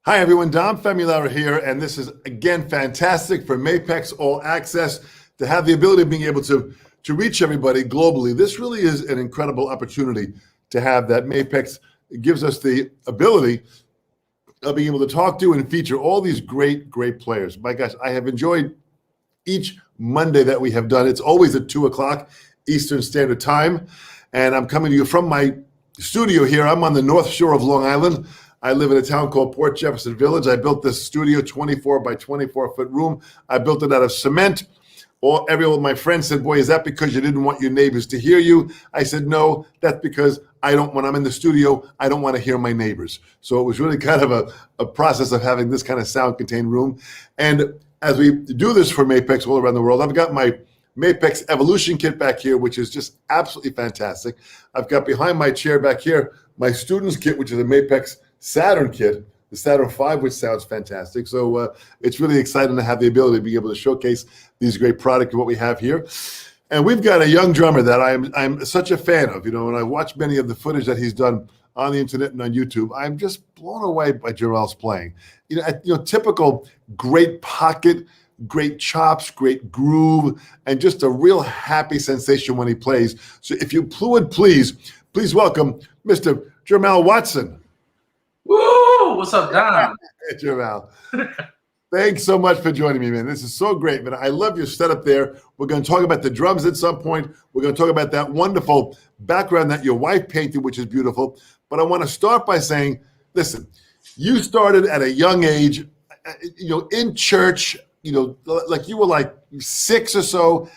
Hi everyone, Dom Famularo here, and this is again fantastic for Mapex All Access to have the ability of being able to reach everybody globally. This really is an incredible opportunity to have that. Mapex gives us the ability of being able to talk to and feature all these great players. My gosh, I have enjoyed each Monday that we have done. It's always at 2 o'clock Eastern Standard Time, and I'm coming to you from my studio here. I'm on the North Shore of Long Island. I live in a town called Port Jefferson Village. I built this studio, 24 by 24 foot room. I built it out of cement. Every one of my friends said, boy, is that because you didn't want your neighbors to hear you? I said, no, that's because when I'm in the studio, I don't want to hear my neighbors. So it was really kind of a process of having this kind of sound contained room. And as we do this for Mapex all around the world, I've got my Mapex Evolution kit back here, which is just absolutely fantastic. I've got behind my chair back here, my students kit, which is a Mapex Saturn kit, the Saturn V, which sounds fantastic. So it's really exciting to have the ability to be able to showcase these great products and what we have here. And we've got a young drummer that I'm such a fan of. You know, when I watch many of the footage that he's done on the internet and on YouTube, I'm just blown away by Jermal's playing. You know, typical great pocket, great chops, great groove, and just a real happy sensation when he plays. So if you would please welcome Mr. Jermal Watson. Woo! What's up, Don? Hey, Jermal. Thanks so much for joining me, man. This is so great, man. I love your setup there. We're going to talk about the drums at some point. We're going to talk about that wonderful background that your wife painted, which is beautiful. But I want to start by saying, listen, you started at a young age, you know, in church, you know, like you were like 6 or so.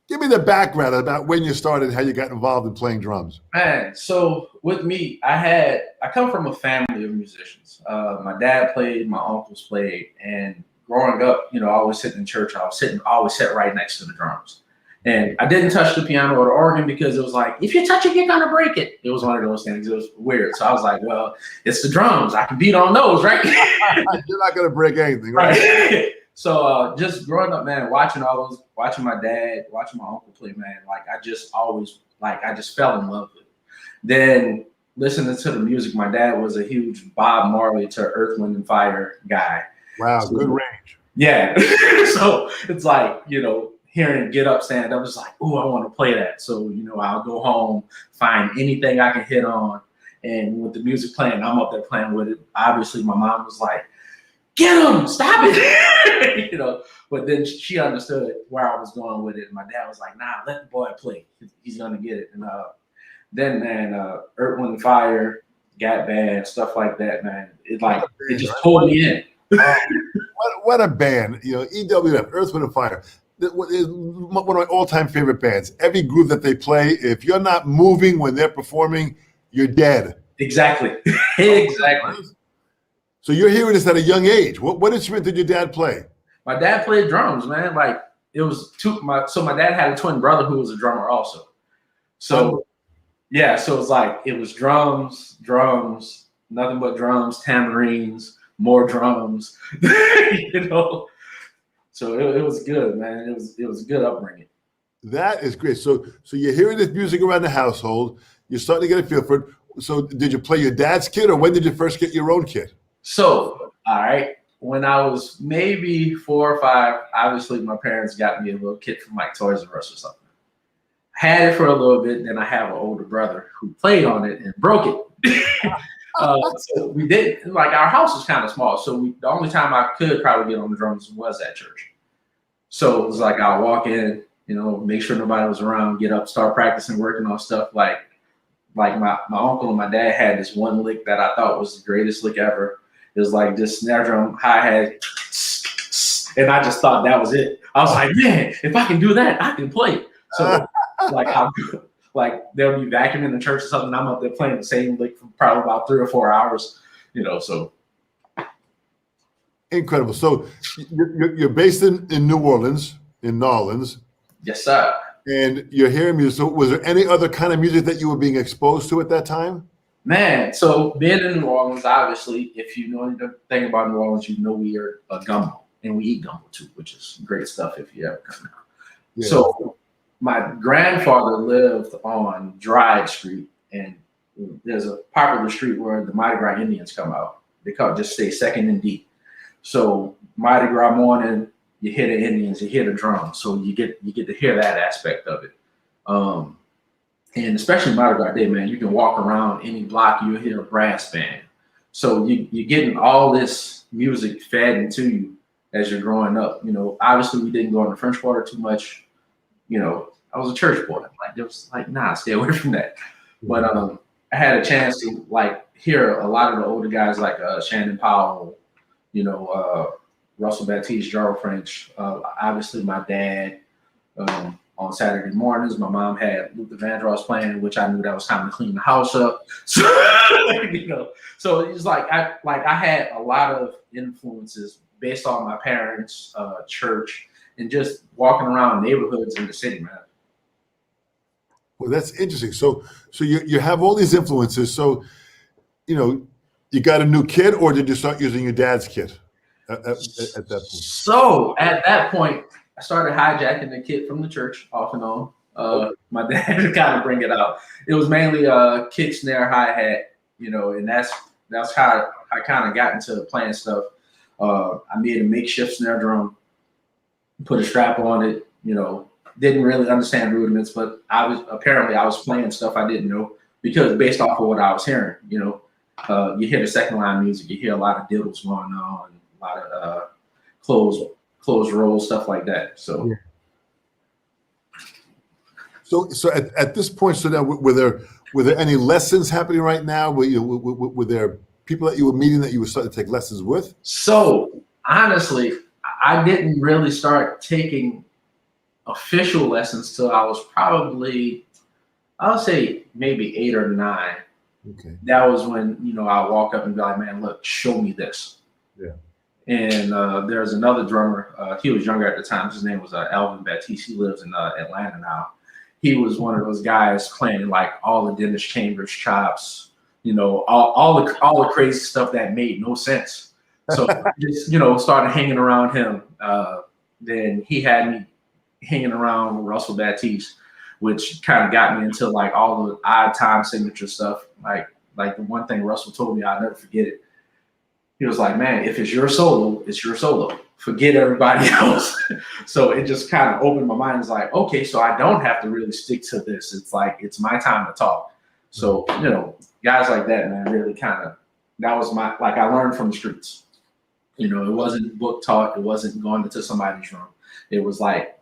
Give me the background about when you started, how you got involved in playing drums. Man, so with me, I come from a family of musicians. My dad played, my uncles played, and growing up, you know, I was sitting in church. I always sat right next to the drums. And I didn't touch the piano or the organ because it was like, if you touch it, you're gonna break it. It was one of those things. It was weird. So I was like, well, it's the drums. I can beat on those, right? You're not gonna break anything, right? Right. So just growing up, man, watching my dad, watching my uncle play, man, like I just fell in love with it. Then listening to the music, my dad was a huge Bob Marley to Earth, Wind and Fire guy. Wow, so, good range. Yeah. So it's like, you know, hearing Get Up, Stand Up, it's like, oh, I want to play that. So, you know, I'll go home, find anything I can hit on. And with the music playing, I'm up there playing with it. Obviously, my mom was like, get him, stop it. You know, but then she understood where I was going with it. And my dad was like, nah, let the boy play. He's going to get it. And then, man, Earth, Wind and Fire, Got Bad, stuff like that, man. It just pulled me in. What a band. You know, EWF, Earth, Wind and Fire. Is one of my all-time favorite bands. Every groove that they play, if you're not moving when they're performing, you're dead. Exactly. Exactly. So you're hearing this at a young age. What instrument did your dad play? My dad played drums, man. Like it was my dad had a twin brother who was a drummer also. So yeah, so it's like it was drums, nothing but drums, tambourines, more drums, you know. So it was good, man. It was a good upbringing. That is great. So you're hearing this music around the household. You're starting to get a feel for it. So did you play your dad's kit, or when did you first get your own kit? So, all right, when I was maybe 4 or 5, obviously my parents got me a little kit from like Toys R Us or something. I had it for a little bit, then I have an older brother who played on it and broke it. So we did, like our house is kind of small, so the only time I could probably get on the drums was at church. So it was like I'll walk in, you know, make sure nobody was around, get up, start practicing, working on stuff like my uncle and my dad had this one lick that I thought was the greatest lick ever. It was like this snare drum, hi-hat, and I just thought that was it. I was like, man, if I can do that, I can play. So like they'll be vacuuming in the church or something. I'm up there playing the same lick for probably about 3 or 4 hours, you know, so. Incredible. So you're based in New Orleans, in Nolens. Yes, sir. And you're hearing music. So was there any other kind of music that you were being exposed to at that time? Man, so being in New Orleans, obviously, if you know anything about New Orleans, you know we are a gumbo, and we eat gumbo too, which is great stuff if you ever come out. Yeah. So my grandfather lived on Dryde Street, and there's a popular street where the Mardi Gras Indians come out. they call it just say second and D. So Mardi Gras morning, you hear the Indians, you hear the drums, so you get to hear that aspect of it. And especially Mardi Gras Day, man, you can walk around any block, you'll hear a brass band. So you're getting all this music fed into you as you're growing up. You know, obviously we didn't go in the French Quarter too much. You know, I was a church boy. Like, it was like, nah, stay away from that. But I had a chance to like hear a lot of the older guys like Shannon Powell, you know, Russell Baptiste, Gerald French, obviously my dad. On Saturday mornings, my mom had Luther Vandross playing, which I knew that was time to clean the house up. So, you know, so it's like I had a lot of influences based on my parents' church and just walking around neighborhoods in the city, man. Well, that's interesting. So you have all these influences. So, you know, you got a new kit, or did you start using your dad's kit at that point? So at that point, I started hijacking the kit from the church off and on. My dad would kind of bring it out. It was mainly kick, snare, hi-hat, you know, and that's how I kind of got into playing stuff. I made a makeshift snare drum, put a strap on it, you know, didn't really understand rudiments, but I was playing stuff I didn't know because based off of what I was hearing, you know, you hear the second line music, you hear a lot of diddles going on, a lot of close rolls, stuff like that. So, yeah. So at this point, so now were there any lessons happening right now? Were there people that you were meeting that you were starting to take lessons with? So honestly, I didn't really start taking official lessons till I was probably, I'll say maybe 8 or 9. Okay. That was when, you know, I walk up and be like, man, look, show me this. Yeah. And there's another drummer. He was younger at the time. His name was Alvin Baptiste. He lives in Atlanta now. He was one of those guys playing like all the Dennis Chambers chops, you know, all the crazy stuff that made no sense. So just, you know, started hanging around him. Then he had me hanging around Russell Baptiste, which kind of got me into like all the odd time signature stuff. Like the one thing Russell told me, I'll never forget it. He was like, man, if it's your solo, it's your solo. Forget everybody else. So it just kind of opened my mind. It's like, okay, so I don't have to really stick to this. It's like, it's my time to talk. So, you know, guys like that, man, really kind of, that was my, like I learned from the streets. You know, it wasn't book taught. It wasn't going into somebody's room. It was like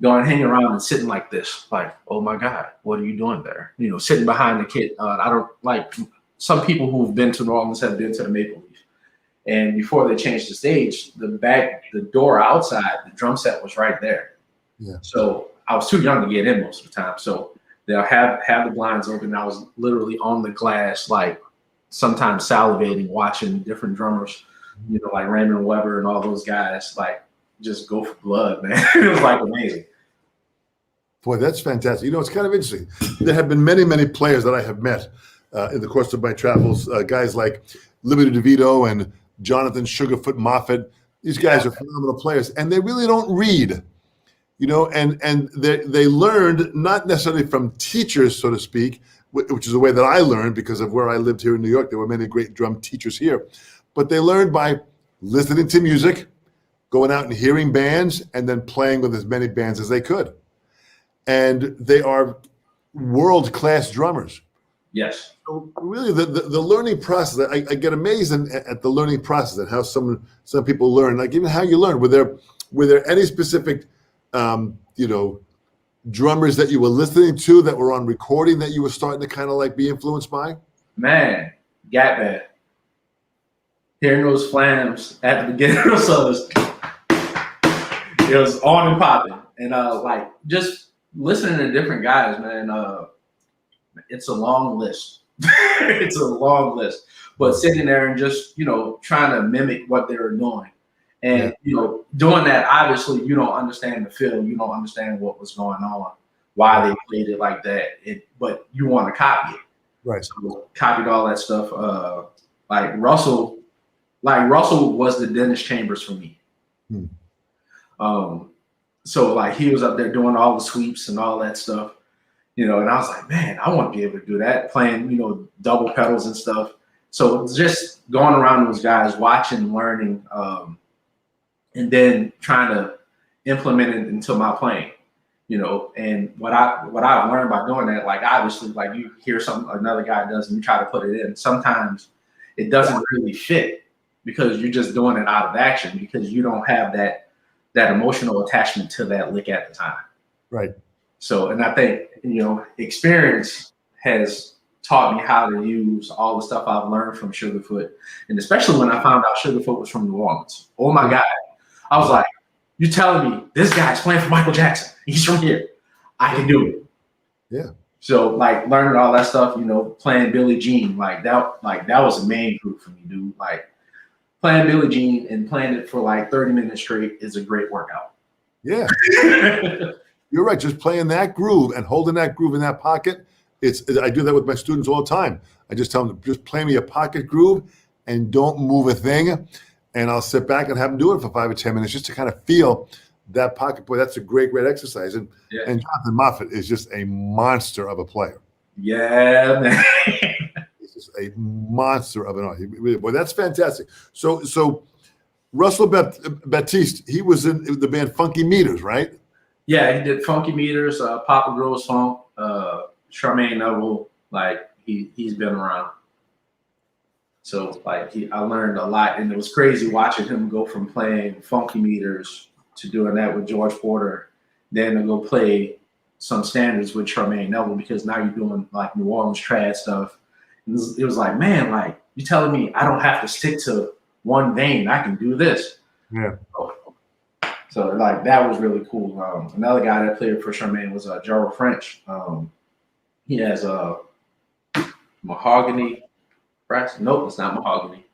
going hanging around and sitting like this, like, oh my God, what are you doing there? You know, sitting behind the kid. I don't like some people who've been to New Orleans have been to the Maple Leaf. And before they changed the stage, the door outside, the drum set was right there. Yeah. So I was too young to get in most of the time. So they'll have the blinds open. I was literally on the glass, like sometimes salivating, watching different drummers, you know, like Raymond Weber and all those guys, like just go for blood, man. It was like amazing. Boy, that's fantastic. You know, it's kind of interesting. There have been many, many players that I have met in the course of my travels, guys like Liberty DeVito and Jonathan Sugarfoot Moffett. These guys are phenomenal players, and they really don't read, you know, and they learned not necessarily from teachers, so to speak, which is the way that I learned because of where I lived here in New York. There were many great drum teachers here, but they learned by listening to music, going out and hearing bands, and then playing with as many bands as they could. And they are world-class drummers. Yes. So really, the learning process, I get amazed at the learning process and how some people learn, like even how you learn. Were there any specific, you know, drummers that you were listening to that were on recording that you were starting to kind of like be influenced by? Man, Gatman. Hearing those flams at the beginning of service, it was on and popping. And like just listening to different guys, man, it's a long list. It's a long list. But sitting there and just, you know, trying to mimic what they were doing. And, you know, doing that, obviously, you don't understand the feel. You don't understand what was going on, why they played it like that. But you want to copy it. Right. So copied all that stuff. Like Russell was the Dennis Chambers for me. So like he was up there doing all the sweeps and all that stuff. You know, and I was like, man, I want to be able to do that, playing, you know, double pedals and stuff. So it's just going around those guys, watching, learning, and then trying to implement it into my playing. And what I've learned by doing that, like obviously, like you hear something another guy does and you try to put it in. Sometimes it doesn't really fit because you're just doing it out of action because you don't have that emotional attachment to that lick at the time. Right. So, and I think, experience has taught me how to use all the stuff I've learned from Sugarfoot. And especially when I found out Sugarfoot was from New Orleans. Oh my God. I was like, you're telling me this guy's playing for Michael Jackson. He's from here. I can do it. Yeah. So like learning all that stuff, playing Billie Jean, like that was a main group for me, dude. Like playing Billie Jean and playing it for like 30 minutes straight is a great workout. Yeah. You're right. Just playing that groove and holding that groove in that pocket. I do that with my students all the time. I just tell them, just play me a pocket groove and don't move a thing. And I'll sit back and have them do it for 5 or 10 minutes just to kind of feel that pocket. Boy, that's a great exercise. And Jonathan Moffett is just a monster of a player. Yeah, man. He's just a monster of an artist. Boy, that's fantastic. So Russell Baptiste, he was in the band Funky Meters, right? Yeah, he did Funky Meters, Papa Grows Funk, Charmaine Neville. Like he's been around. So like I learned a lot, and it was crazy watching him go from playing Funky Meters to doing that with George Porter, then to go play some standards with Charmaine Neville because now you're doing like New Orleans trad stuff. And it was like, man, like you're telling me I don't have to stick to one vein. I can do this. Yeah. So like that was really cool. Another guy that played for Charmaine was Gerald French. He has a mahogany. Brass? Nope, it's not mahogany.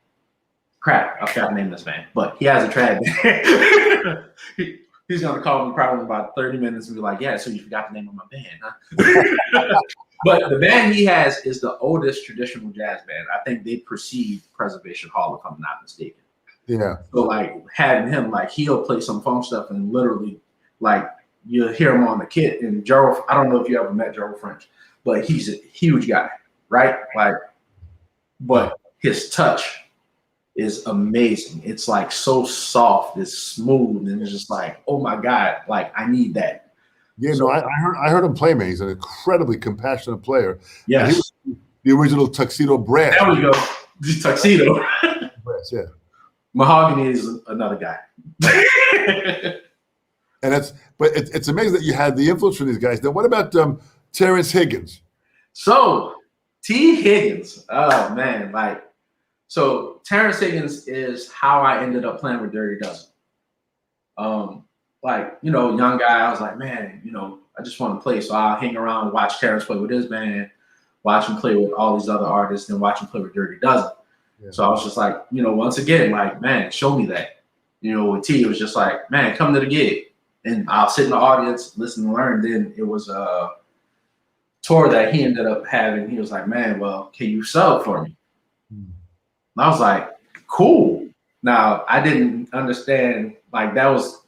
Crap, I forgot to name this band. But he has a trad band. He's gonna call me probably in about 30 minutes and be like, "Yeah, so you forgot the name of my band, huh?" But the band he has is the oldest traditional jazz band. I think they precede Preservation Hall, if I'm not mistaken. Yeah. So like having him, like he'll play some funk stuff and literally, like you'll hear him on the kit. And Gerald, I don't know if you ever met Gerald French, but he's a huge guy, right? Like. But his touch is amazing. It's like so soft, it's smooth, and it's just like, oh my God, like I need that. Yeah, so, no, I heard him play, man. He's an incredibly compassionate player. Yes. He was the original Tuxedo Brass. There we go. The Tuxedo. Brass, yeah. Mahogany is another guy. And it's amazing that you had the influence from these guys. Now, what about Terrence Higgins? So T. Higgins, oh man, like, so Terrence Higgins is how I ended up playing with Dirty Dozen. Like, young guy, I was like, man, I just want to play. So I'll hang around and watch Terrence play with his band, watch him play with all these other artists, and watch him play with Dirty Dozen. Yeah. So I was just like, once again, like, man, show me that. With T, it was just like, man, come to the gig. And I'll sit in the audience, listen and learn. Then it was tour that he ended up having. He was like, man, well, can you sell it for me? And I was like, cool. Now, I didn't understand, like that was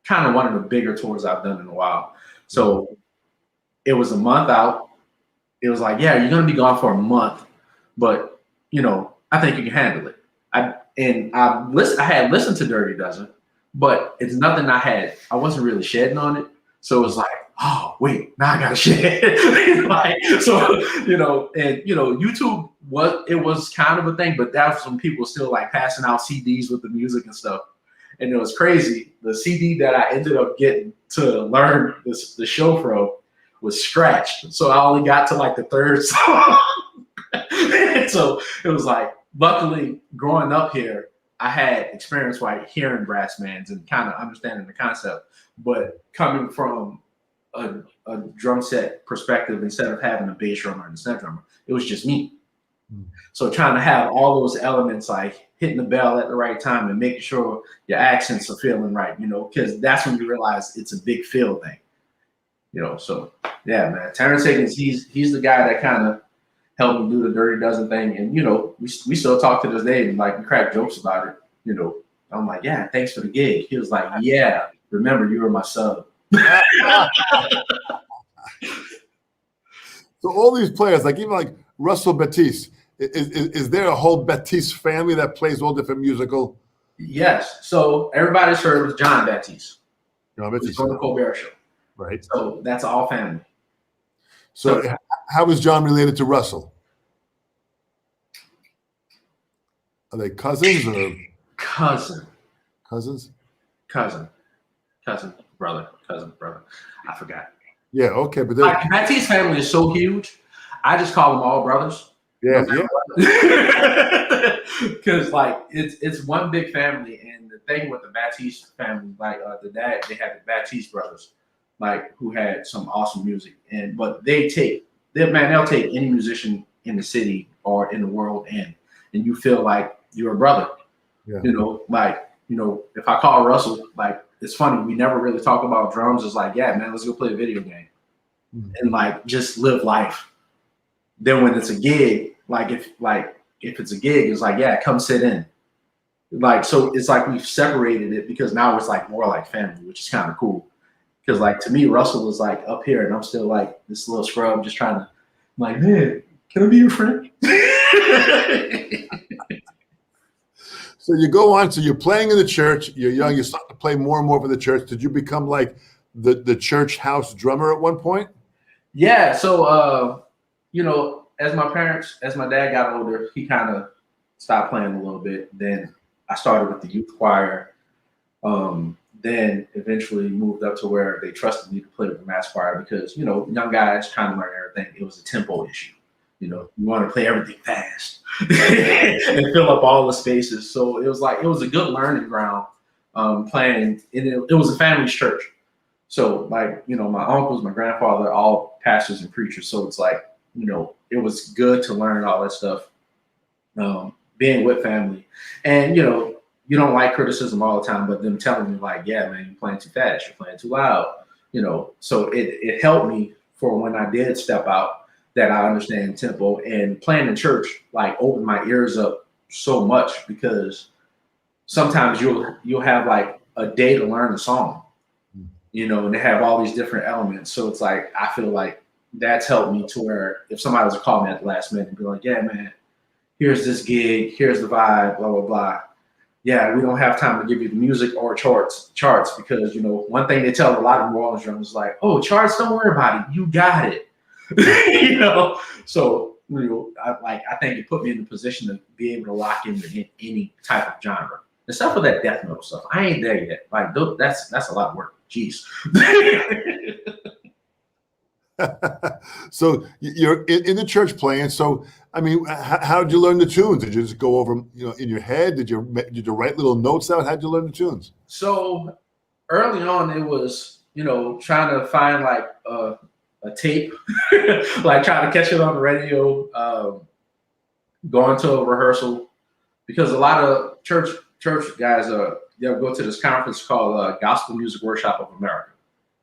kind of one of the bigger tours I've done in a while. So it was a month out. It was like, yeah, you're going to be gone for a month, but, I think you can handle it. I had listened to Dirty Dozen, but it's nothing I wasn't really shedding on it. So it was like, oh wait, now I gotta shed. YouTube was kind of a thing, but that's when people still like passing out CDs with the music and stuff. And it was crazy. The CD that I ended up getting to learn the show from was scratched. So I only got to like the third song. So it was like, luckily growing up here, I had experience like hearing brass bands and kind of understanding the concept, but coming from a drum set perspective, instead of having a bass drummer and a snare drummer, it was just me. So trying to have all those elements, like hitting the bell at the right time and making sure your accents are feeling right, because that's when you realize it's a big feel thing, So yeah, man, Terrence Higgins, he's the guy that kind of helped me do the Dirty Dozen thing, and we still talk to this day and like we crack jokes about it. I'm like, yeah, thanks for the gig. He was like, yeah, remember you were my sub. So all these players, like even like Russell Baptiste, Is there a whole Baptiste family that plays all different musical? Yes. So everybody's heard of John Baptiste. Baptiste, On the Colbert Show. right? So that's all family. So how is John related to Russell? Are they cousins or cousins? Brother. I forgot. Yeah, okay, but Baptiste family is so huge. I just call them all brothers. Yeah, Because like it's one big family, and the thing with the Baptiste family, like the dad, they had the Baptiste brothers, like who had some awesome music, but they'll take any musician in the city or in the world, and you feel like you're a brother. Yeah. If I call Russell, like it's funny, we never really talk about drums. It's like, yeah, man, let's go play a video game, and like just live life. Then when it's a gig, if it's a gig, it's like, yeah, come sit in. Like, so it's like we've separated it because now it's like more like family, which is kind of cool. Because like to me, Russell was like up here and I'm still like this little scrub just trying to, I'm like, man, can I be your friend? So you go on, so you're playing in the church, you're young, you start to play more and more for the church. Did you become like the church house drummer at one point? Yeah, so as my dad got older, he kind of stopped playing a little bit. Then I started with the youth choir. Then eventually moved up to where they trusted me to play with the mass choir because, young guys trying to learn everything. It was a tempo issue. You want to play everything fast and fill up all the spaces. So it was a good learning ground playing. And it was a family's church. So my uncles, my grandfather, all pastors and preachers. So it's like, it was good to learn all that stuff, being with family. And, you don't like criticism all the time, but them telling me like, yeah, man, you're playing too fast, you're playing too loud, so it helped me for when I did step out that I understand tempo, and playing in church, like opened my ears up so much because sometimes you'll have like a day to learn the song, and they have all these different elements. So it's like, I feel like that's helped me to where if somebody was to call me at the last minute and be like, yeah, man, here's this gig, here's the vibe, blah, blah, blah. Yeah, we don't have time to give you the music or charts because, one thing they tell a lot of New Orleans drummers is like, oh, charts, don't worry about it. You got it. So, I think it put me in the position to be able to lock into any type of genre. Except for that death metal stuff. I ain't there yet. Like, that's a lot of work. Jeez. So you're in the church playing. So, I mean, how did you learn the tunes? Did you just go over, in your head? Did you write little notes out? How did you learn the tunes? So early on, it was, trying to find like a tape, like trying to catch it on the radio, going to a rehearsal, because a lot of church guys, they'll go to this conference called Gospel Music Workshop of America.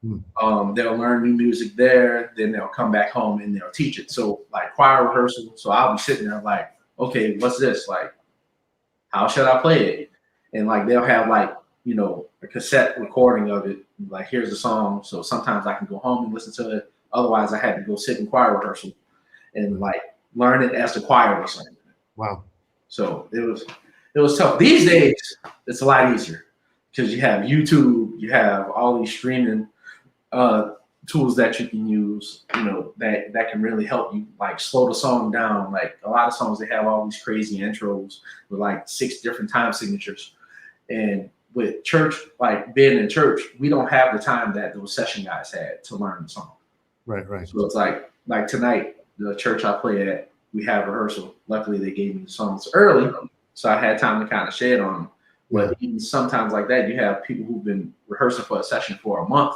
They'll learn new music there, then they'll come back home and they'll teach it. So like choir rehearsal. So I'll be sitting there like, okay, what's this? Like, how should I play it? And like, they'll have like, a cassette recording of it. Like, here's the song. So sometimes I can go home and listen to it. Otherwise I had to go sit in choir rehearsal and like learn it as the choir was singing. Wow. So it was tough. These days, it's a lot easier because you have YouTube, you have all these streaming tools that you can use, that can really help you like slow the song down. Like a lot of songs, they have all these crazy intros with like 6 different time signatures. And with church, like being in church, we don't have the time that those session guys had to learn the song. Right. So it's like tonight, the church I play at, we have rehearsal. Luckily, they gave me the songs early, so I had time to kind of shed on them. But even sometimes like that, you have people who've been rehearsing for a session for a month.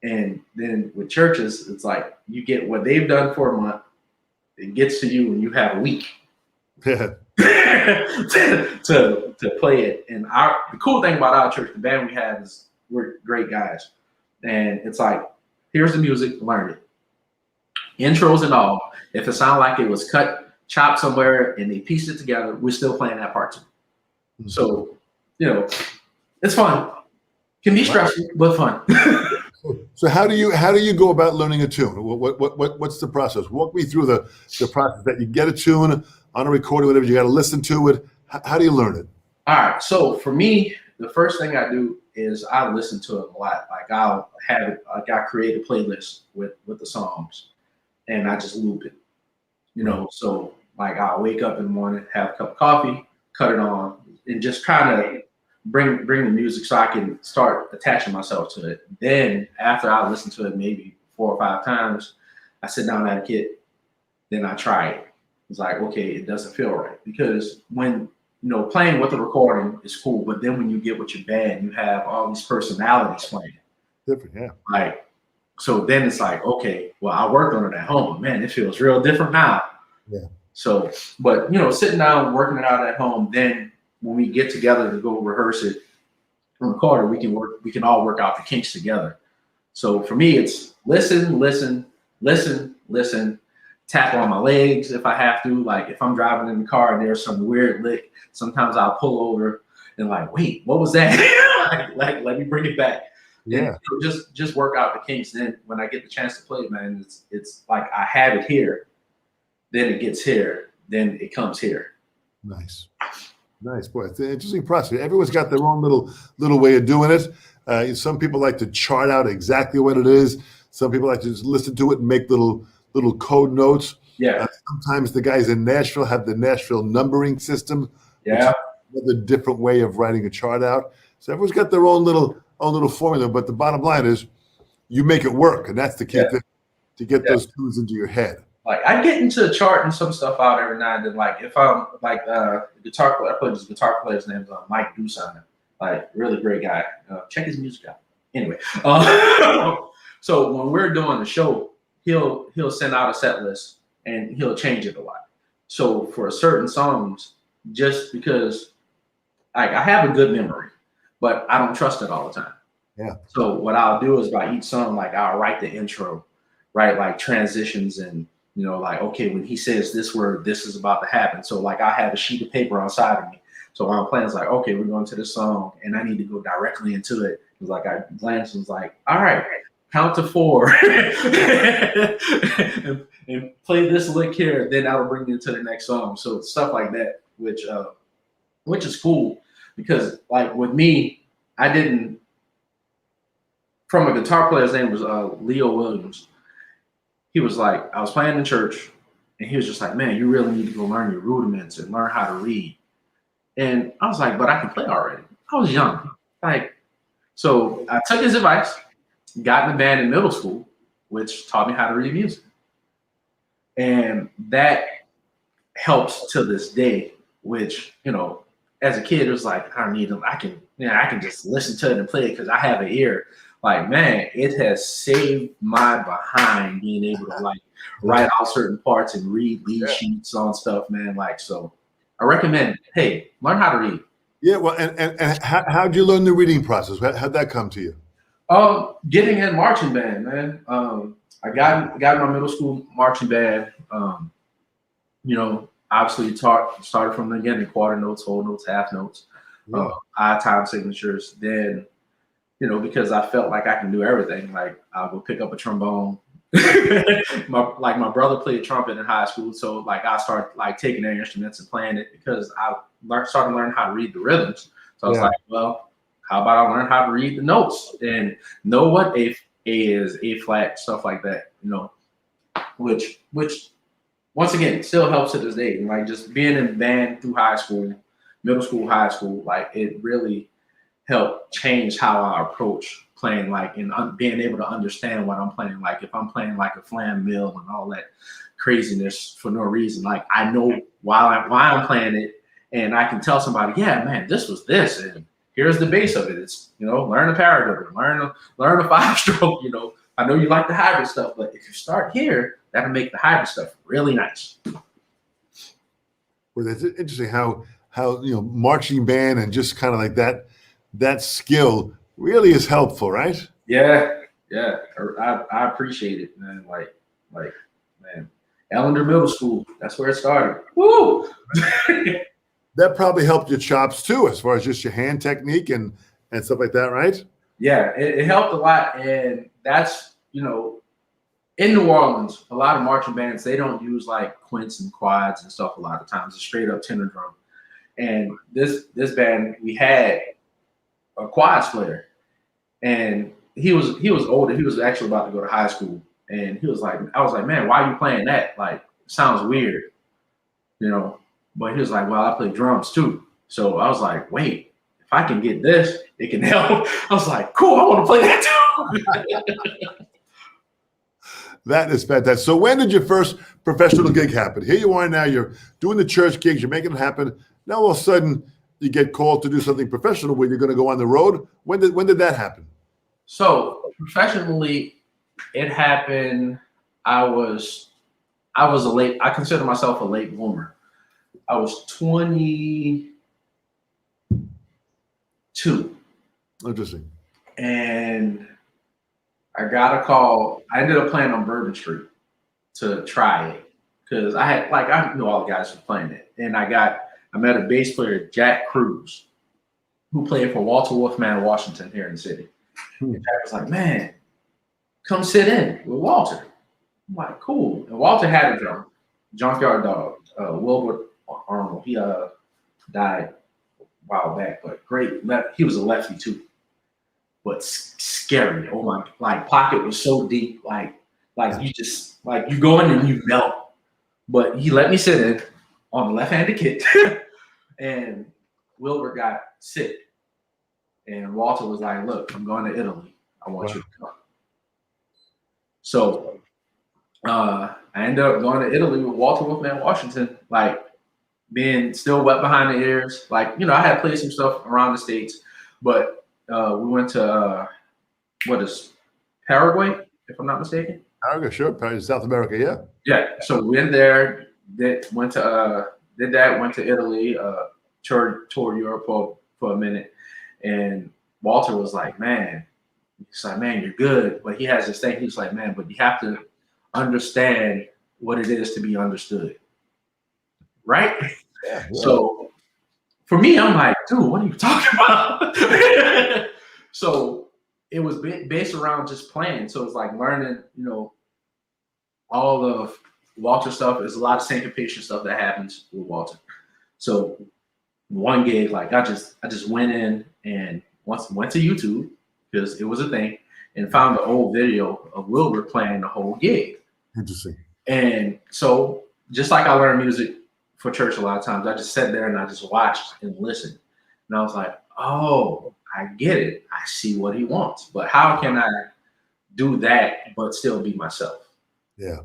And then with churches, it's like you get what they've done for a month, it gets to you and you have a week to play it. And the cool thing about our church, the band we have, is we're great guys. And it's like, here's the music, learn it. Intros and all. If it sounds like it was chopped somewhere and they pieced it together, we're still playing that part too. Mm-hmm. So, it's fun. Can be stressful, but fun. So how do you go about learning a tune? What's the process? Walk me through the process that you get a tune on a recording, whatever. You got to listen to it. How do you learn it? All right. So for me, the first thing I do is I listen to it a lot. Like I'll have it, like I create a playlist with the songs, and I just loop it. You know, so like I'll wake up in the morning, have a cup of coffee, cut it on, and just kind of bring the music so I can start attaching myself to it. Then after I listen to it maybe 4 or 5 times, I sit down at a kit, then I try it. It's like, okay, it doesn't feel right. Because when, playing with the recording is cool, but then when you get with your band, you have all these personalities playing. Different, yeah. Like, so then it's like, okay, well, I worked on it at home. Man, it feels real different now. Yeah. So, but, sitting down, working it out at home, then when we get together to go rehearse it and record it, we can all work out the kinks together. So for me, it's listen, tap on my legs if I have to. Like if I'm driving in the car and there's some weird lick, sometimes I'll pull over and like, wait, what was that? like let me bring it back. Yeah. And just work out the kinks. Then when I get the chance to play it, man, it's like I have it here, then it gets here, then it comes here. Nice, boy. It's an interesting process. Everyone's got their own little way of doing it. Some people like to chart out exactly what it is. Some people like to just listen to it and make little code notes. Yeah. Sometimes the guys in Nashville have the Nashville numbering system. Yeah. Another different way of writing a chart out. So everyone's got their own little formula. But the bottom line is, you make it work, and that's the key thing, to get those tunes into your head. Like I get into charting some stuff out every now and then. Like if I'm like guitar player, I play this guitar player's name is Mike Dusana. Like really great guy. Check his music out. Anyway, so when we're doing the show, he'll send out a set list and he'll change it a lot. So for certain songs, just because I have a good memory, but I don't trust it all the time. Yeah. So what I'll do is by each song, like I'll write the intro, right? Like transitions and like, okay, when he says this word, this is about to happen. So like I have a sheet of paper on side of me. So when I'm playing, it's like, okay, we're going to this song and I need to go directly into it. It's like I glanced and was like, all right, count to 4 and play this lick here. Then that'll bring you to the next song. So stuff like that, which is cool because like with me, I didn't, from a guitar player's name was Leo Williams. He was like, I was playing in church and he was just like, man, you really need to go learn your rudiments and learn how to read. And I was like, but I can play already. I was young. So I took his advice, got in the band in middle school, which taught me how to read music. And that helps to this day, which, as a kid, it was like, I can just listen to it and play it because I have an ear. Like, man, it has saved my behind being able to like write out certain parts and read lead sheets on stuff, man. Like, so I recommend, hey, learn how to read. Yeah, well, and how'd you learn the reading process? How'd that come to you? Getting in marching band, man. I got in my middle school marching band. Obviously started from the beginning, quarter notes, whole notes, half notes, odd time signatures. Then, because I felt like I can do everything. Like I'll go pick up a trombone. my brother played trumpet in high school, so like I started like taking their instruments and playing it because I started learning how to read the rhythms. So I was like, well, how about I learn how to read the notes and know what A is, A flat, stuff like that, which once again still helps to this day. And like just being in band through high school, middle school, high school, like it really helped change how I approach playing, like and being able to understand what I'm playing. Like if I'm playing like a flam mill and all that craziness for no reason, like I know why I'm playing it, and I can tell somebody, yeah, man, this was this, and here's the base of it. It's learn a paradiddle, learn a 5-stroke. I know you like the hybrid stuff, but if you start here, that'll make the hybrid stuff really nice. Well, that's interesting how marching band and just kind of like that skill really is helpful, right? Yeah. I appreciate it, man. Like, man, Ellender Middle School, that's where it started. Woo! That probably helped your chops too, as far as just your hand technique and stuff like that, right? Yeah, it helped a lot, and that's in New Orleans, a lot of marching bands they don't use like quints and quads and stuff. A lot of times, it's straight up tenor drum. And this band we had a quads player, and he was older. He was actually about to go to high school, and he was like, I was like, man, why are you playing that? Like, it sounds weird, But he was like, well, I play drums too. So I was like, wait, if I can get this, it can help. I was like, cool, I want to play that too. That is fantastic. So when did your first professional gig happen? Here you are now, you're doing the church gigs, you're making it happen. Now all of a sudden you get called to do something professional where you're going to go on the road. When did that happen? So professionally, it happened. I consider myself a late bloomer. I was 22. Interesting. And I got a call. I ended up playing on Bourbon Street to try it because I knew all the guys who were playing it, and I met a bass player, Jack Cruz, who played for Walter Wolfman Washington here in the city. And Jack was like, "Man, come sit in with Walter." I'm like, "Cool." And Walter had a drum, Junkyard Dog, Wilbur Arnold. He died a while back, but great. He was a lefty too. But scary. Oh my! Like pocket was so deep. Like you just you go in and you melt. But he let me sit in on the left-handed kit, and Wilbur got sick, and Walter was like, "Look, I'm going to Italy. I want you to come." So I ended up going to Italy with Walter Wolfman Washington, being still wet behind the ears. I had played some stuff around the States, but we went to Paraguay, if I'm not mistaken. Paraguay, sure. South America, yeah. Yeah. So we went there. Went to Italy. Toured Europe for a minute, and Walter was like, "Man," he's like, "Man, you're good," but he has this thing. He's like, "Man, but you have to understand what it is to be understood, right?" Yeah. So for me, I'm like, dude, what are you talking about? So it was based around just playing. So it's like learning, all of Walter stuff. There's a lot of syncopation stuff that happens with Walter. So one gig, I just went in and went to YouTube because it was a thing and found an old video of Wilbur playing the whole gig. Interesting. And so just like I learned music for church a lot of times, I just sat there and I just watched and listened. And I was like, oh, I get it. I see what he wants. But how can I do that but still be myself? Yeah.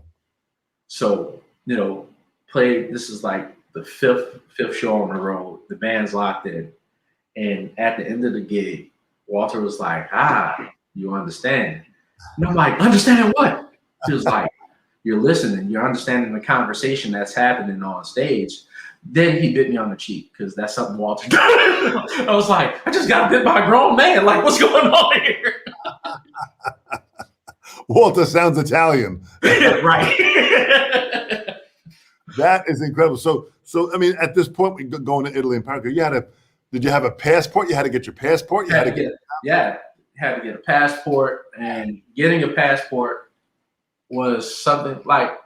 So, this is like the fifth show on the road. The band's locked in. And at the end of the gig, Walter was like, you understand. And I'm like, understand what? He was like, you're listening, you're understanding the conversation that's happening on stage. Then he bit me on the cheek because that's something Walter does. I was like, I just got bit by a grown man. Like, what's going on here? Walter sounds Italian. Right. That is incredible. So I mean, at this point, we going to Italy and Paraguay. Did you have a passport? You had to get your passport. Had to get a passport, and getting a passport was something I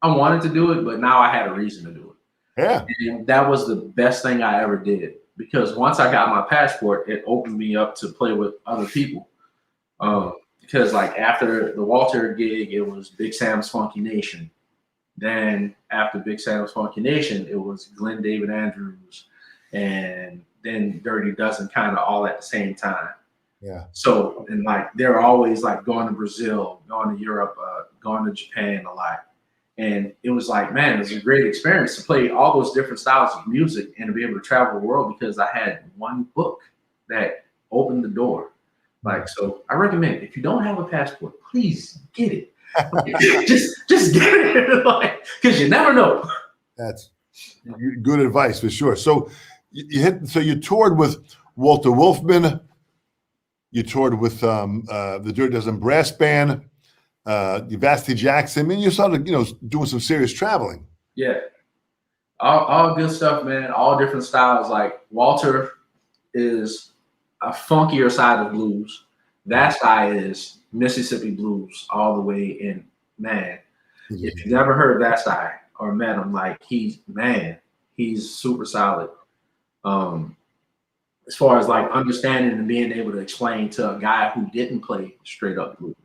wanted to do it, but now I had a reason to do it. Yeah. And that was the best thing I ever did because once I got my passport, it opened me up to play with other people. Because after the Walter gig, it was Big Sam's Funky Nation. Then after Big Sam's Funky Nation, it was Glenn David Andrews, and then Dirty Dozen, kind of all at the same time. Yeah. So and they're always going to Brazil, going to Europe, going to Japan a lot. And it was man, it was a great experience to play all those different styles of music and to be able to travel the world because I had one book that opened the door. So I recommend if you don't have a passport, please get it. just get it, because you never know. That's good advice for sure. So you toured with Walter Wolfman. You toured with the Dirty Dozen Brass Band. Vasti Jackson. I mean, you started, doing some serious traveling. Yeah, all good stuff, man. All different styles. Walter is a funkier side of blues. That side is Mississippi blues all the way in. Man, if you never heard that side or met him, like he's super solid. Um, as far as like understanding and being able to explain to a guy who didn't play straight up blues.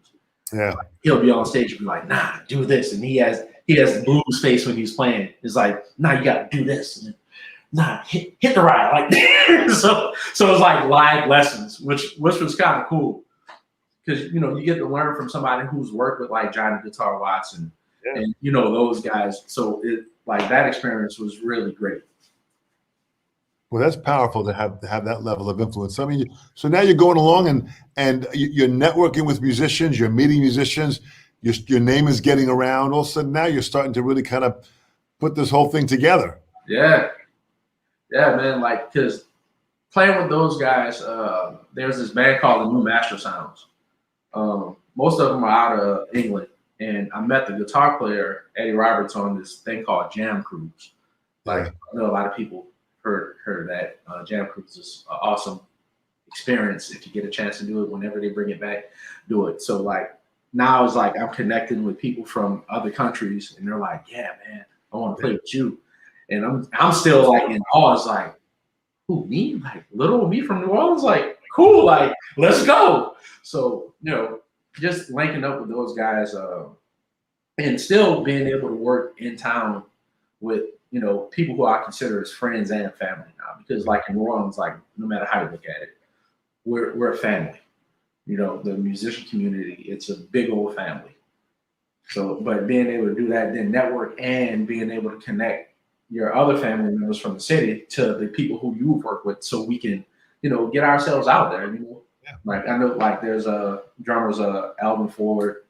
Yeah. He'll be on stage and be like, nah, do this. And he has the blues face when he's playing. It's like, nah, you gotta do this. And nah, hit the ride. Like so it's like live lessons, which was kind of cool. Because you get to learn from somebody who's worked with like Johnny Guitar Watson and those guys. So it like that experience was really great. Well, that's powerful to have that level of influence. I mean, so now you're going along and you're networking with musicians, you're meeting musicians, your name is getting around. All of a sudden, now you're starting to really kind of put this whole thing together. Yeah, man. Like, because playing with those guys, there's this band called the New Master Sounds. Most of them are out of England, and I met the guitar player Eddie Roberts on this thing called Jam Cruise. Like, I know a lot of people heard of that. Jam Cruise is an awesome experience. If you get a chance to do it, whenever they bring it back, do it. So like now it's like I'm connecting with people from other countries, and they're like, "Yeah, man, I want to play with you," and I'm still like in awe. It's like, who, me? Like little me from New Orleans? Like, cool. Like, let's go. So just linking up with those guys, and still being able to work in town with people who I consider as friends and family now, because like in New Orleans, like no matter how you look at it, we're a family. The musician community, it's a big old family. So, but being able to do that, then network and being able to connect your other family members from the city to the people who you work with, so we can, get ourselves out there. Yeah. Like I know, like there's drummers, Alvin Ford,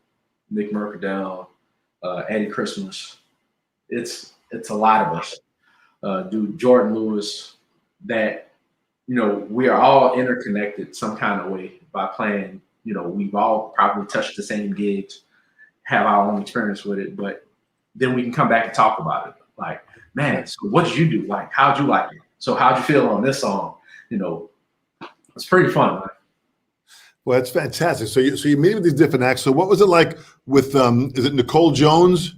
Nick Mercadell, Eddie Christmas. It's a lot of us. Dude, Jordan Lewis, that, we are all interconnected some kind of way by playing. We've all probably touched the same gigs, have our own experience with it, but then we can come back and talk about it. Like, man, so what did you do? Like, how'd you like it? So how'd you feel on this song? It's pretty fun, man. Well, that's fantastic. So you meet with these different acts. So what was it like with is it Nicole Jones?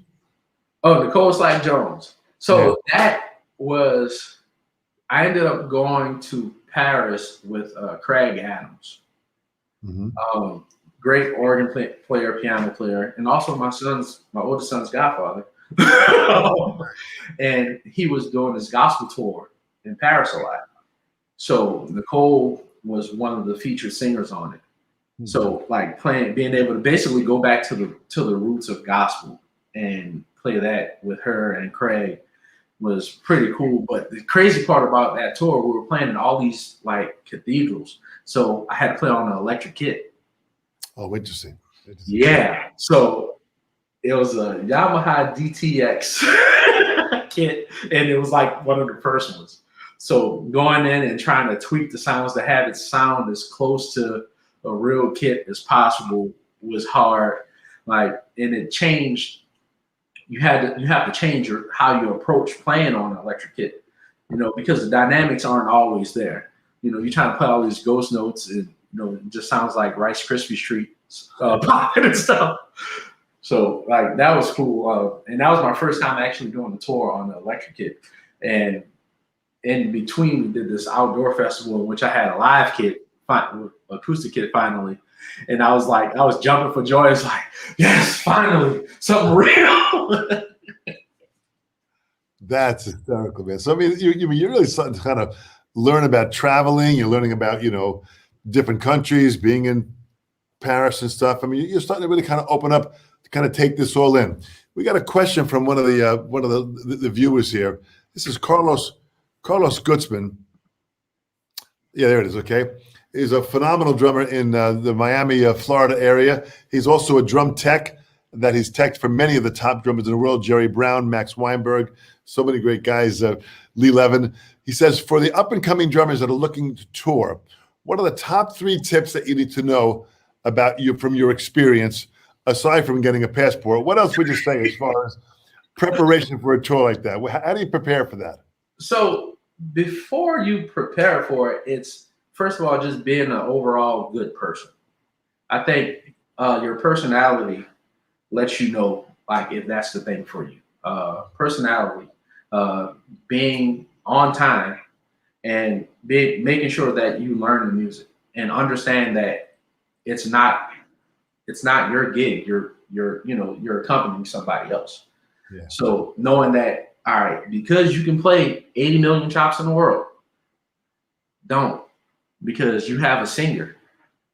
Oh, Nicole Slack Jones. So that was, I ended up going to Paris with Craig Adams. Mm-hmm. Great organ player, piano player, and also my oldest son's godfather. And he was doing his gospel tour in Paris a lot. So Nicole was one of the featured singers on it. Mm-hmm. So like being able to basically go back to the roots of gospel and play that with her and Craig was pretty cool. But the crazy part about that tour, we were playing in all these like cathedrals. So I had to play on an electric kit. Oh, interesting. Yeah. So it was a Yamaha DTX kit, and it was like one of the first ones. So going in and trying to tweak the sounds to have it sound as close to a real kit as possible was hard. Like, and it changed. You have to change how you approach playing on an electric kit, because the dynamics aren't always there. You're trying to play all these ghost notes, and it just sounds like Rice Krispie Treat popping and stuff. So like that was cool, and that was my first time actually doing the tour on the electric kit. And in between, we did this outdoor festival in which I had a live kit, acoustic kit finally. And I was jumping for joy. It's like, yes, finally, something real. That's hysterical, man. So I mean, you're really starting to kind of learn about traveling. You're learning about different countries, being in Paris and stuff. I mean, you're starting to really kind of open up to kind of take this all in. We got a question from one of the viewers here. This is Carlos Gutzman. Yeah, there it is. Okay. He's a phenomenal drummer in the Miami, Florida area. He's also a drum tech that he's teched for many of the top drummers in the world, Jerry Brown, Max Weinberg, so many great guys, Lee Levin. He says, for the up-and-coming drummers that are looking to tour, what are the top 3 tips that you need to know about you from your experience, aside from getting a passport? What else would you say as far as preparation for a tour like that? How do you prepare for that? So before you prepare for it, it's first of all, just being an overall good person. I think your personality lets you know, like, if that's the thing for you. Personality, being on time, and making sure that you learn the music and understand that it's not your gig. You're accompanying somebody else. Yeah. So knowing that, all right, because you can play 80 million chops in the world, don't, because you have a singer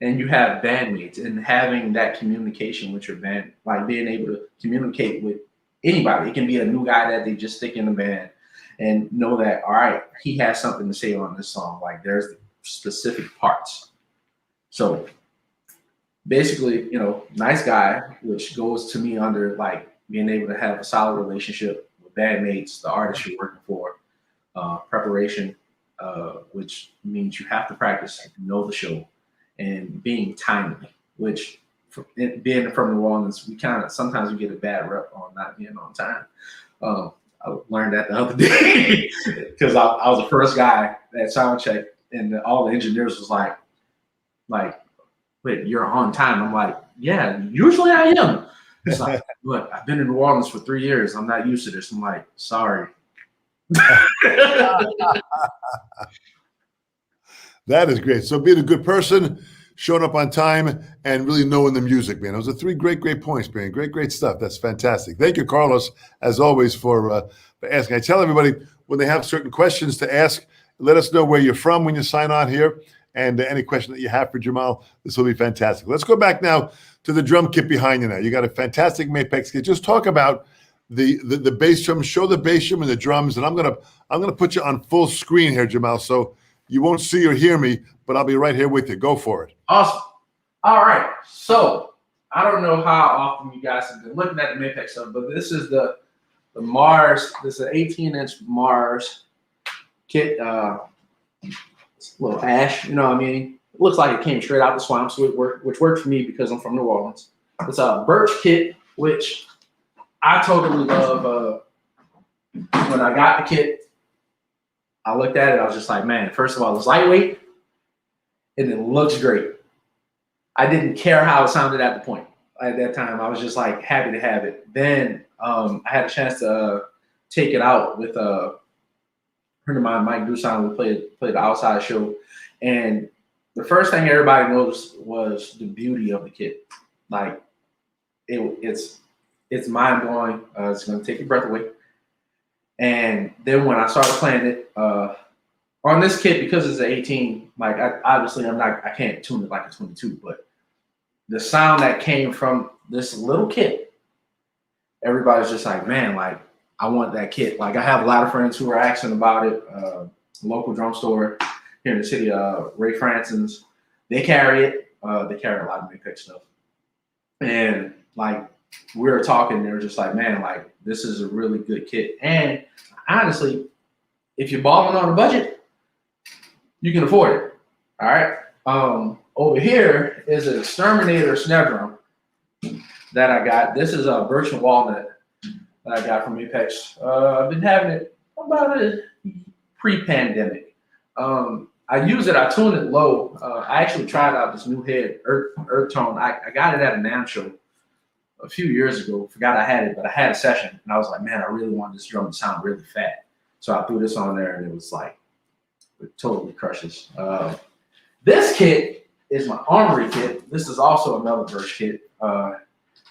and you have bandmates, and having that communication with your band, like being able to communicate with anybody. It can be a new guy that they just stick in the band, and know that, all right, he has something to say on this song. Like, there's specific parts. So basically, nice guy, which goes to me under like being able to have a solid relationship with bandmates, the artist you're working for, preparation, which means you have to practice, know the show, and being timely, which being from New Orleans, we sometimes we get a bad rep on not being on time. I learned that the other day because I was the first guy that sound check, and all the engineers was like, wait, you're on time. I'm like, yeah, usually I am. It's like, look, I've been in New Orleans for 3 years. I'm not used to this. I'm like, sorry. That is great. So being a good person, showing up on time, and really knowing the music, man. Those are 3 great points, man. Great stuff. That's fantastic. Thank you, Carlos, as always, for asking. I tell everybody when they have certain questions to ask, let us know where you're from when you sign on here, and any question that you have for Jermal, this will be fantastic. Let's go back now to the drum kit behind you now. You got a fantastic Mapex kit. Just talk about the bass drum, show the bass drum and the drums, and I'm gonna put you on full screen here, Jermal, so you won't see or hear me, but I'll be right here with you. Go for it. Awesome. All right. So I don't know how often you guys have been looking at the Mapex stuff, but this is the Mars. This is an 18-inch Mars kit. It's a little ash, you know what I mean? It looks like it came straight out the swamp, so which worked for me because I'm from New Orleans. It's a birch kit, which I totally love. When I got the kit, I looked at it, I was just like, man, first of all, it's lightweight and it looks great. I didn't care how it sounded at the point. At that time, I was just like happy to have it. Then I had a chance to take it out with a friend of mine, Mike Dusan. We played the outside show. And the first thing everybody noticed was the beauty of the kit. Like, it's mind-blowing. It's going to take your breath away. And then when I started playing it on this kit, because it's an 18, like I can't tune it like a 22, but the sound that came from this little kit, everybody's just like, man, like, I want that kit. Like, I have a lot of friends who are asking about it. Local drum store here in the city, Ray Franson's, they carry it. They carry a lot of Mapex stuff. And like, we were talking, they were just like, man, like, this is a really good kit. And honestly, if you're balling on a budget, you can afford it. All right. Over here is an Exterminator snare drum that I got. This is a birch and walnut that I got from Mapex. I've been having it about a pre-pandemic. I use it, I tune it low. I actually tried out this new head, Earth Tone. I got it at a NAMM show a few years ago. Forgot I had it, but I had a session and I was like, man, I really want this drum to sound really fat. So I threw this on there and it was like, it totally crushes. This kit is my Armory kit. This is also another birch kit.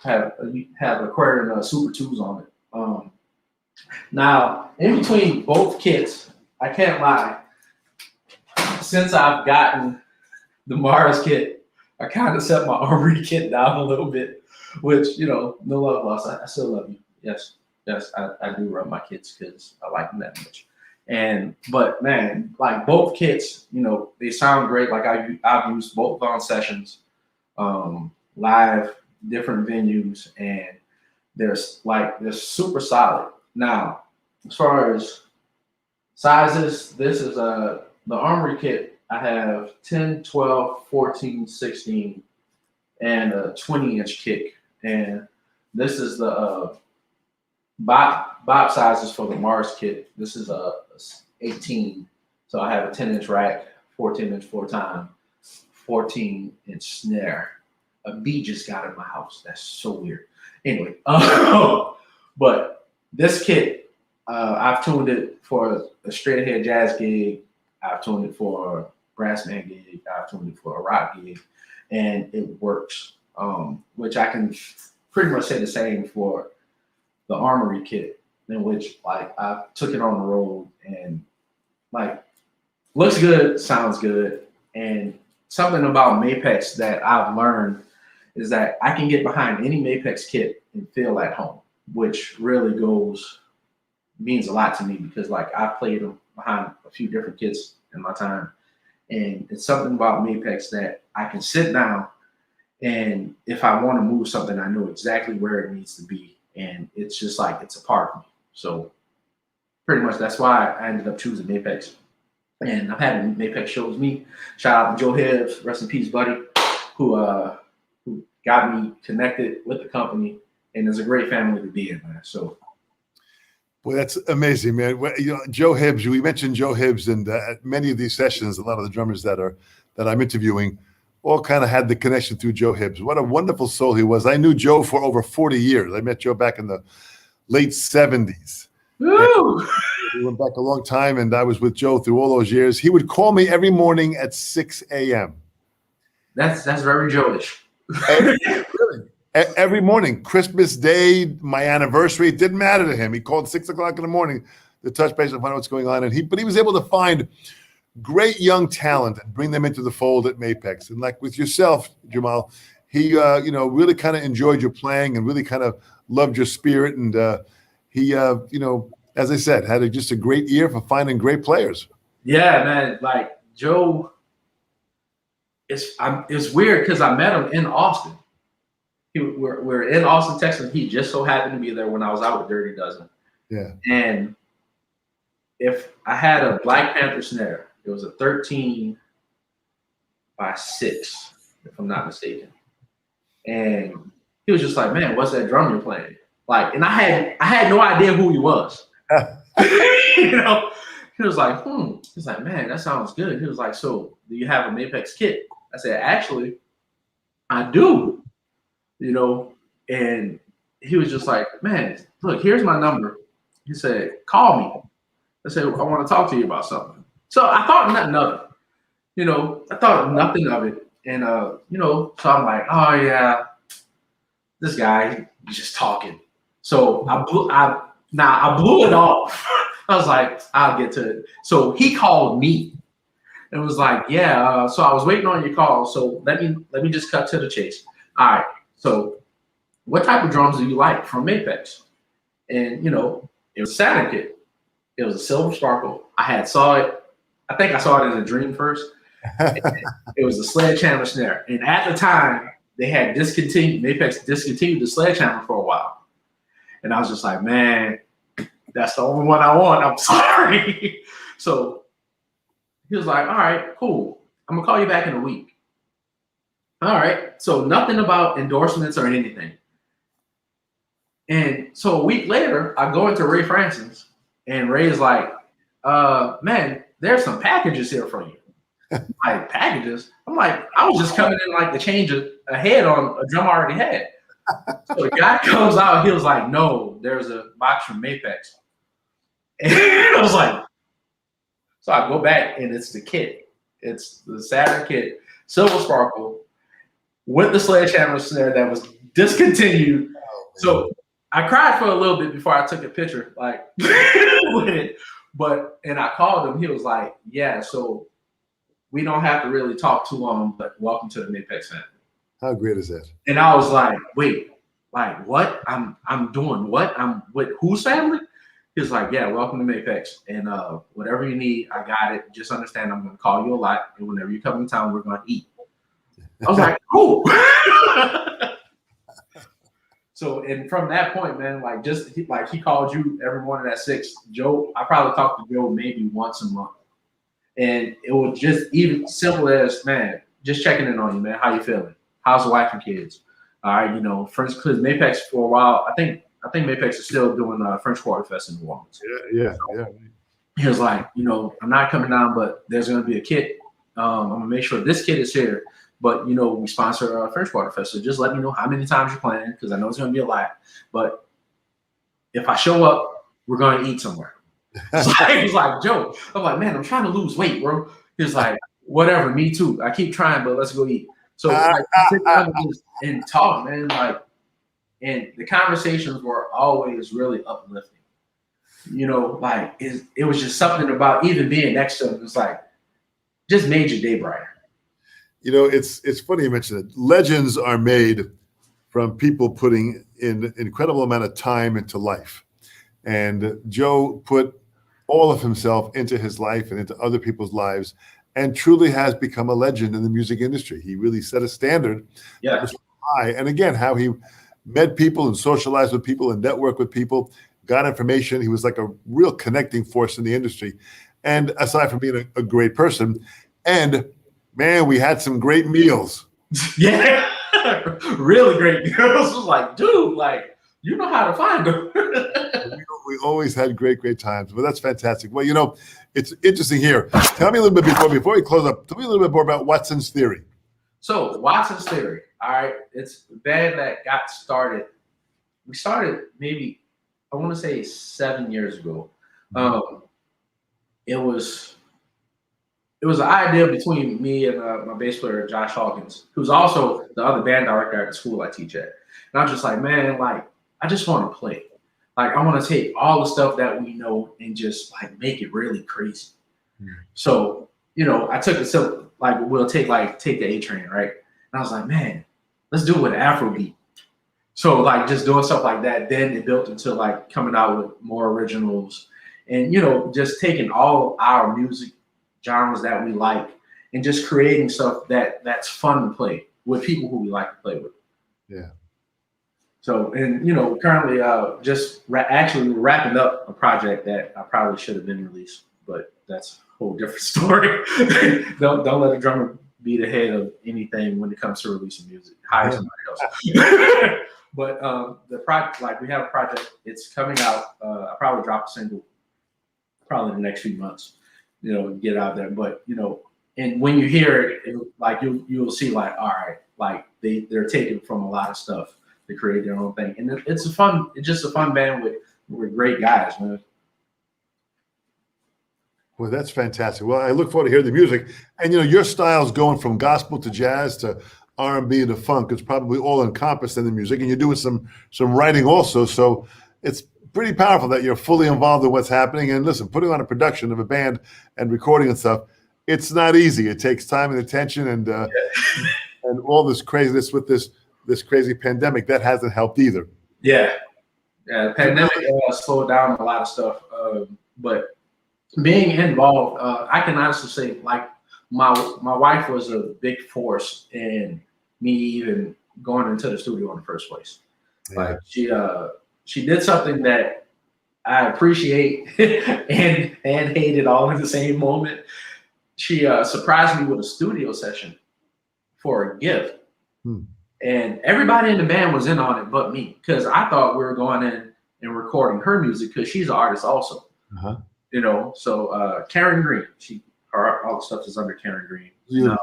Have Aquarium Super 2s on it. Now, in between both kits, I can't lie, since I've gotten the Mars kit, I kind of set my Armory kit down a little bit, which, no love lost. I still love you. Yes, I do rub my kits because I like them that much. But man, like, both kits, they sound great. Like, I've used both on sessions, live, different venues, and they're super solid. Now, as far as sizes, this is the Armory kit. I have 10, 12, 14, 16, and a 20-inch kick. And this is the bop sizes for the Mars kit. This is a 18. So I have a 10-inch rack 14-inch 4-time, 14-inch snare. A bee just got in my house. That's so weird. Anyway, but this kit, I've tuned it for a straight ahead jazz gig. I've tuned it for a brass band gig. I've tuned it for a rock gig, and it works. Which I can pretty much say the same for the Armory kit, in which like I took it on the road and like looks good, sounds good, and something about Mapex that I've learned is that I can get behind any Mapex kit and feel at home, which really means a lot to me because like I've played them behind a few different kits in my time. And it's something about Mapex that I can sit down and if I want to move something, I know exactly where it needs to be. And it's just like, it's a part of me. So pretty much that's why I ended up choosing Mapex. And I've had Mapex shows me. Shout out to Joe Hibbs, rest in peace, buddy, who got me connected with the company, and it's a great family to be in, man. So, well, that's amazing, man. You know, Joe Hibbs. We mentioned Joe Hibbs, and at many of these sessions, a lot of the drummers that I'm interviewing, all kind of had the connection through Joe Hibbs. What a wonderful soul he was. I knew Joe for over 40 years. I met Joe back in the late 70s. Woo! We went back a long time, and I was with Joe through all those years. He would call me every morning at 6 a.m. That's very Joe-ish. Every morning, Christmas Day, my anniversary, it didn't matter to him. He called 6 o'clock in the morning to touch base and find out what's going on. But he was able to find great young talent and bring them into the fold at Mapex. And like with yourself, Jermal, he really kind of enjoyed your playing and really kind of loved your spirit. And he as I said, had just a great ear for finding great players. Yeah, man. Like Joe, it's weird because I met him in Austin. We're in Austin, Texas. He just so happened to be there when I was out with Dirty Dozen. Yeah. And if I had a Black Panther snare, it was a 13 by 6, if I'm not mistaken. And he was just like, "Man, what's that drum you're playing?" Like, and I had no idea who he was. You know, he was like, He's like, "Man, that sounds good." He was like, "So, do you have a Mapex kit?" I said, "Actually, I do." You know, and he was just like, "Man, look, here's my number." He said, "Call me." I said, "I want to talk to you about something." So I thought nothing of it. You know, I thought nothing of it. And so I'm like, "Oh yeah, this guy, he's just talking." So I blew it off. I was like, "I'll get to it." So he called me and was like, "Yeah, so I was waiting on your call. So let me just cut to the chase. All right. So what type of drums do you like from Mapex?" And it was a Saturn kit. It was a Silver Sparkle. I think I saw it in a dream first. It was a sledgehammer snare. And at the time, Mapex discontinued the sledgehammer for a while. And I was just like, "Man, that's the only one I want. I'm sorry." So he was like, "All right, cool. I'm going to call you back in a week." All right. So nothing about endorsements or anything. And so a week later, I go into Ray Franson's, and Ray's like, "Man, there's some packages here for you." Like, packages? I'm like, I was just coming in like to change a head on a drum I already had. So the guy comes out, he was like, "No, there's a box from Mapex." And I was like, so I go back and it's the kit. It's the Saturn kit, Silver Sparkle, with the sledgehammer snare that was discontinued. So I cried for a little bit before I took a picture, like with it. And I called him. He was like, "Yeah, so we don't have to really talk too long, but welcome to the Mapex family." How great is that? And I was like, "Wait, like what? I'm doing what? I'm with whose family?" He was like, "Yeah, welcome to Mapex. And whatever you need, I got it. Just understand I'm gonna call you a lot. And whenever you come in town, we're gonna eat." I was like, "Cool." So, and from that point, man, like he called you every morning at 6. Joe, I probably talked to Joe maybe once a month. And it was just even simple as, "Man, just checking in on you, man. How you feeling? How's the wife and kids?" All right, French, because Mapex for a while, I think Mapex is still doing French Quarter Fest in New Orleans. Yeah. He was like, "I'm not coming down, but there's going to be a kit I'm gonna make sure this kid is here. But we sponsor a Freshwater Fest, so just let me know how many times you're playing, because I know it's gonna be a lot. But if I show up, we're gonna eat somewhere. He's like, Joe. I'm like, man, I'm trying to lose weight, bro. He's like, whatever, me too. I keep trying, but let's go eat. So like, sit down and talk, man. Like, and the conversations were always really uplifting. Like it was just something about even being next to him. It's like just made your day brighter. It's funny you mentioned it. Legends are made from people putting in an incredible amount of time into life. And Joe put all of himself into his life and into other people's lives, and truly has become a legend in the music industry. He really set a standard that was high. And again, how he met people and socialized with people and networked with people, got information. He was like a real connecting force in the industry. And aside from being a great person, and man, we had some great meals. Yeah, really great meals. It was like, dude, like, you know how to find them. We always had great times. But that's fantastic. Well, it's interesting here. Tell me a little bit before we close up. Tell me a little bit more about Watson's Theory. So Watson's Theory, all right, it's a band that got started. We started maybe, I want to say 7 years ago. It was an idea between me and my bass player, Josh Hawkins, who's also the other band director at the school I teach at. And I was just like, man, like, I just want to play. Like, I want to take all the stuff that we know and just like make it really crazy. So, I took it, so like we'll take the A Train, right? And I was like, man, let's do it with Afrobeat. So like just doing stuff like that, then it built into like coming out with more originals and just taking all our music genres that we like and just creating stuff that's fun to play with people who we like to play with. Yeah. So, and currently just actually wrapping up a project that I probably should have been released, but that's a whole different story. Don't let a drummer be the head of anything when it comes to releasing music. Hire somebody else. But the project, like we have a project, it's coming out. I probably drop a single probably in the next few months, get out there. But and when you hear it, like you'll see like, all right, like they're taking from a lot of stuff to create their own thing, and it's just a fun band with great guys, man. Well, that's fantastic. Well, I look forward to hearing the music, and your style's going from gospel to jazz to R&B to funk. It's probably all encompassed in the music, and you're doing some writing also. So it's pretty powerful that you're fully involved in what's happening. And listen, putting on a production of a band and recording and stuff, it's not easy. It takes time and attention, and and all this craziness with this crazy pandemic that hasn't helped either. Yeah, the pandemic slowed down a lot of stuff, but being involved, I can honestly say, like my wife was a big force in me even going into the studio in the first place. Yeah. Like she did something that I appreciate and hated all in the same moment. She surprised me with a studio session for a gift. And everybody in the band was in on it but me, because I thought we were going in and recording her music because she's an artist also. So Karen Green, all the stuff is under Karen Green. Yeah.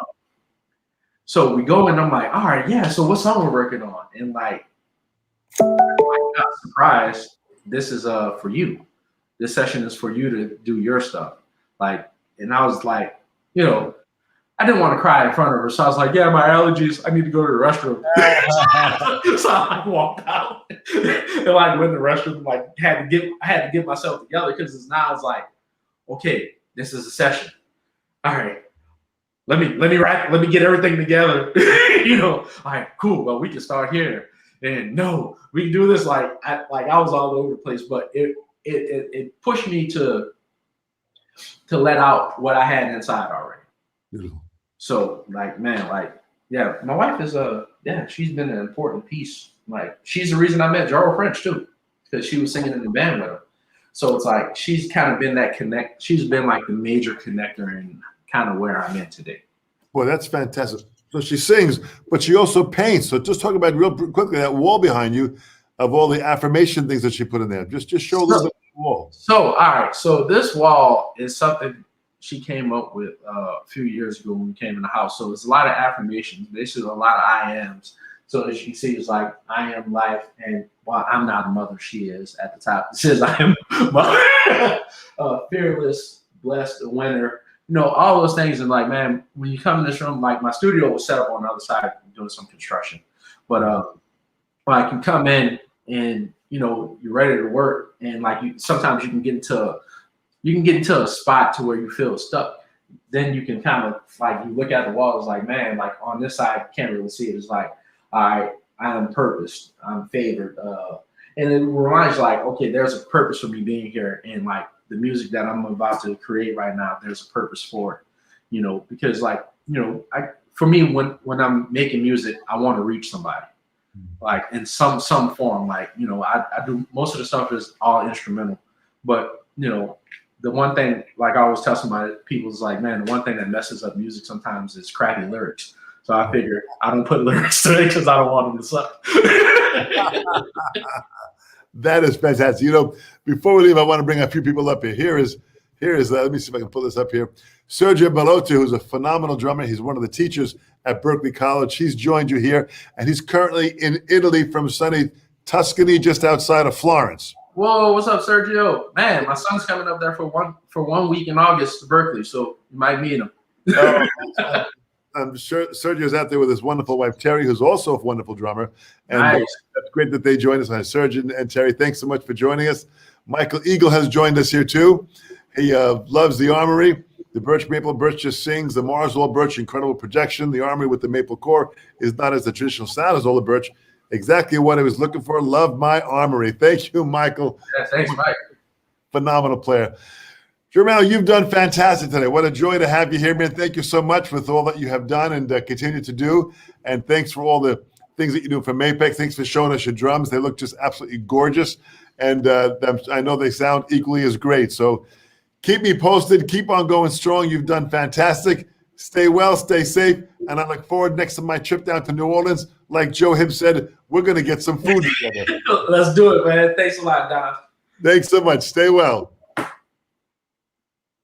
So we go and I'm like, all right, yeah, so what song we're working on? And like, I got surprised, this is for you. This session is for you to do your stuff. Like, and I was like, I didn't want to cry in front of her. So I was like, yeah, my allergies, I need to go to the restroom. So I walked out and like went to the restroom, like I had to get myself together, because now it's like, okay, this is a session. All right. Let me get everything together. All right, cool. Well, we can start here. And no, we can do this. Like I was all over the place, but it pushed me to let out what I had inside already. Beautiful. So like, man, like, yeah, my wife is she's been an important piece. Like, she's the reason I met Jarrell French too, because she was singing in the band with him. So it's like she's kind of been that connect. She's been like the major connector in kind of where I'm in today. Boy, that's fantastic. So she sings, but she also paints. So just talk about real quickly that wall behind you of all the affirmation things that she put in there. Just show a little bit of the wall. So all right, so this wall is something she came up with a few years ago when we came in the house. So it's a lot of affirmations, basically a lot of I ams. So as you can see, it's like I am life, and well, I'm not a mother. She is at the top. It says I am mother, fearless, blessed, a winner. You know, all those things. And like, man, when you come in this room, like my studio was set up on the other side doing some construction, but like you come in and you know you're ready to work, and like sometimes you can get into a spot to where you feel stuck. Then you can kind of like you look at the walls like, man, like on this side you can't really see it. It's like, I am purposed, I'm favored, and it reminds you like, okay, there's a purpose for me being here, and like the music that I'm about to create right now, there's a purpose for it, you know, because like, you know, for me when I'm making music, I want to reach somebody, like in some form, like, you know, I do most of the stuff is all instrumental, but you know, the one thing, like I always tell somebody, people is like, man, the one thing that messes up music sometimes is crappy lyrics. So I figure I don't put lyrics to it because I don't want them to suck. That is fantastic. You know, before we leave, I want to bring a few people up here. Here is let me see if I can pull this up here. Sergio Bellotti, who's a phenomenal drummer. He's one of the teachers at Berklee College. He's joined you here, and he's currently in Italy from sunny Tuscany, just outside of Florence. Whoa, what's up, Sergio? Man, my son's coming up there for 1 week in August to Berklee, so you might meet him. I'm sure Sergio's out there with his wonderful wife, Terry, who's also a wonderful drummer. And nice. That's great that they joined us. Sergio and Terry, thanks so much for joining us. Michael Eagle has joined us here, too. He loves the Armory. The Birch Maple Birch just sings. The Marswell Birch, incredible projection. The Armory with the maple core is not as the traditional sound as all the Birch. Exactly what I was looking for. Love my Armory. Thank you, Michael. Yeah, thanks, Mike. Phenomenal player. Jermal, you've done fantastic today. What a joy to have you here, man. Thank you so much for all that you have done and continue to do. And thanks for all the things that you do for Mapex. Thanks for showing us your drums. They look just absolutely gorgeous. And I know they sound equally as great. So keep me posted. Keep on going strong. You've done fantastic. Stay well, stay safe. And I look forward next to my trip down to New Orleans. Like Joe Hibbs said, we're going to get some food together. Let's do it, man. Thanks a lot, Don. Thanks so much. Stay well.